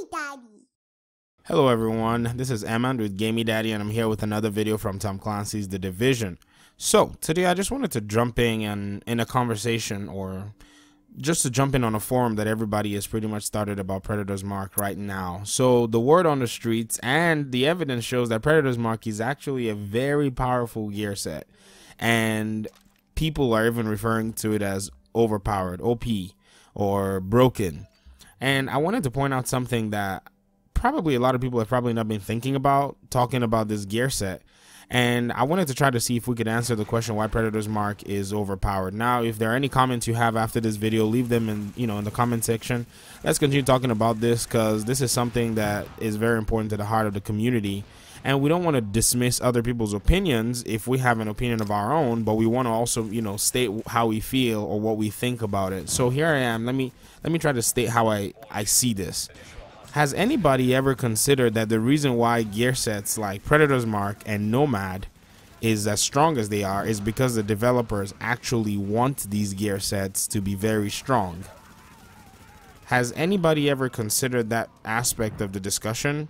Gamey Daddy. Hello everyone, this is Emma with Gamey Daddy and I'm here with another video from Tom Clancy's The Division. So today I just wanted to jump in a conversation, or just to jump in on a forum that everybody has pretty much started about Predator's Mark right now. So the word on the streets and the evidence shows that Predator's Mark is actually a very powerful gear set, and people are even referring to it as overpowered, OP, or broken. And I wanted to point out something that probably a lot of people have probably not been thinking about, talking about this gear set. And I wanted to try to see if we could answer the question why Predator's Mark is overpowered. Now, if there are any comments you have after this video, leave them in the comment section. Let's continue talking about this, because this is something that is very important to the heart of the community. And we don't want to dismiss other people's opinions if we have an opinion of our own, but we want to also, state how we feel or what we think about it. So here I am. Let me try to state how I see this. Has anybody ever considered that the reason why gear sets like Predator's Mark and Nomad is as strong as they are is because the developers actually want these gear sets to be very strong? Has anybody ever considered that aspect of the discussion?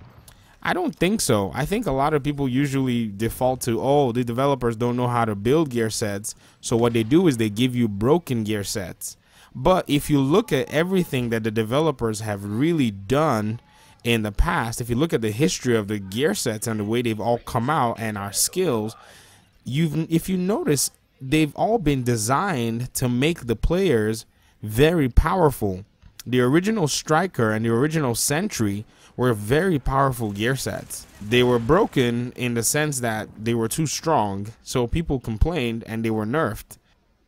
I don't think so. I think a lot of people usually default to, oh, the developers don't know how to build gear sets, so what they do is they give you broken gear sets. But if you look at everything that the developers have really done in the past, if you look at the history of the gear sets and the way they've all come out and our skills, if you notice, they've all been designed to make the players very powerful. The original Striker and the original Sentry were very powerful gear sets. They were broken in the sense that they were too strong, so people complained and they were nerfed.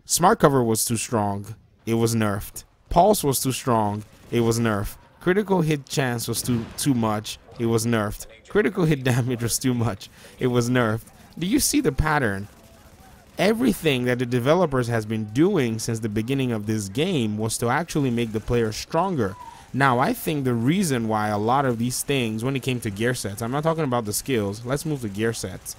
Smart Cover was too strong. It was nerfed. Pulse was too strong. It was nerfed. Critical hit chance was too much. It was nerfed. Critical hit damage was too much. It was nerfed. Do you see the pattern? Everything that the developers has been doing since the beginning of this game was to actually make the player stronger. Now, I think the reason why a lot of these things, when it came to gear sets, I'm not talking about the skills. Let's move to gear sets.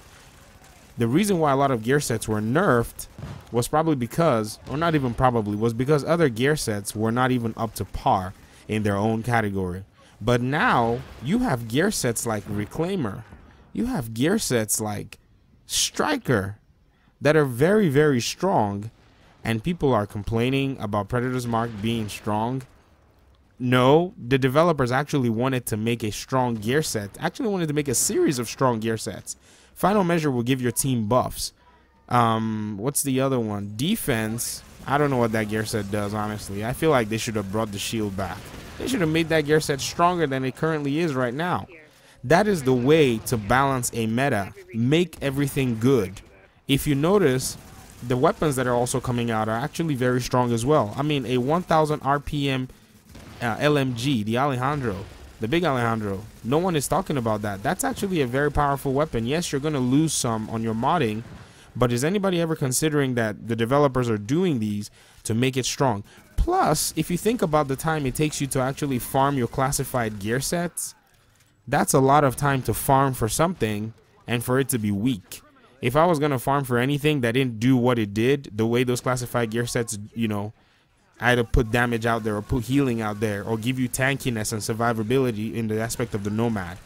The reason why a lot of gear sets were nerfed was probably because, or not even probably, was because other gear sets were not even up to par in their own category. But now you have gear sets like Reclaimer, you have gear sets like Striker that are very, very strong, and people are complaining about Predator's Mark being strong. No, the developers actually wanted to make a strong gear set, actually wanted to make a series of strong gear sets. Final Measure will give your team buffs. What's the other one? Defense. I don't know what that gear set does, honestly. I feel like they should have brought the shield back. They should have made that gear set stronger than it currently is right now. That is the way to balance a meta. Make everything good. If you notice, the weapons that are also coming out are actually very strong as well. I mean, a 1000 RPM LMG, the Alejandro. The big Alejandro, no one is talking about that. That's actually a very powerful weapon. Yes, you're going to lose some on your modding, but is anybody ever considering that the developers are doing these to make it strong? Plus, if you think about the time it takes you to actually farm your classified gear sets, that's a lot of time to farm for something and for it to be weak. If I was going to farm for anything that didn't do what it did, the way those classified gear sets, either put damage out there or put healing out there or give you tankiness and survivability in the aspect of the Nomad,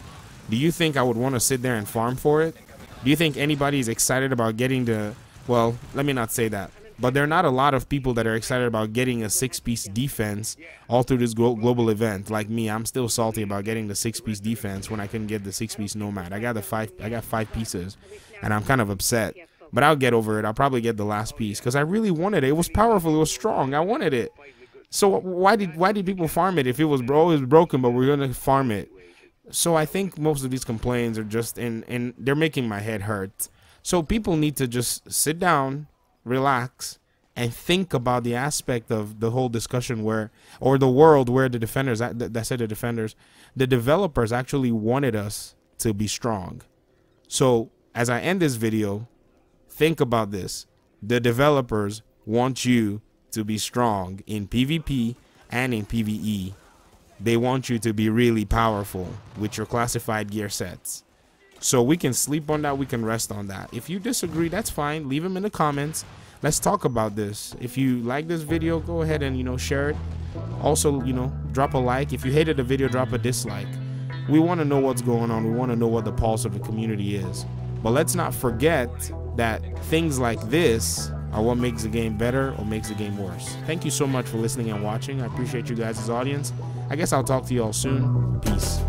do you think I would want to sit there and farm for it? Do you think anybody is excited about getting the, well, let me not say that, but there are not a lot of people that are excited about getting a 6-piece defense all through this global event. Like me, I'm still salty about getting the 6-piece defense when I couldn't get the 6-piece Nomad. I got 5 pieces and I'm kind of upset. But I'll get over it. I'll probably get the last piece because I really wanted it. It was powerful. It was strong. I wanted it. So why did people farm it if it was broken, but we're gonna farm it? So I think most of these complaints are just and they're making my head hurt. So people need to just sit down, relax, and think about the aspect of the whole discussion or the world where the defenders, the developers actually wanted us to be strong. So as I end this video, think about this. The developers want you to be strong in PvP and in PvE. They want you to be really powerful with your classified gear sets. So we can sleep on that, we can rest on that. If you disagree, that's fine. Leave them in the comments. Let's talk about this. If you like this video, go ahead and share it. Also, you know, drop a like. If you hated the video, drop a dislike. We want to know what's going on. We want to know what the pulse of the community is. But let's not forget that things like this are what makes the game better or makes the game worse. Thank you so much for listening and watching. I appreciate you guys' audience. I guess I'll talk to you all soon. Peace.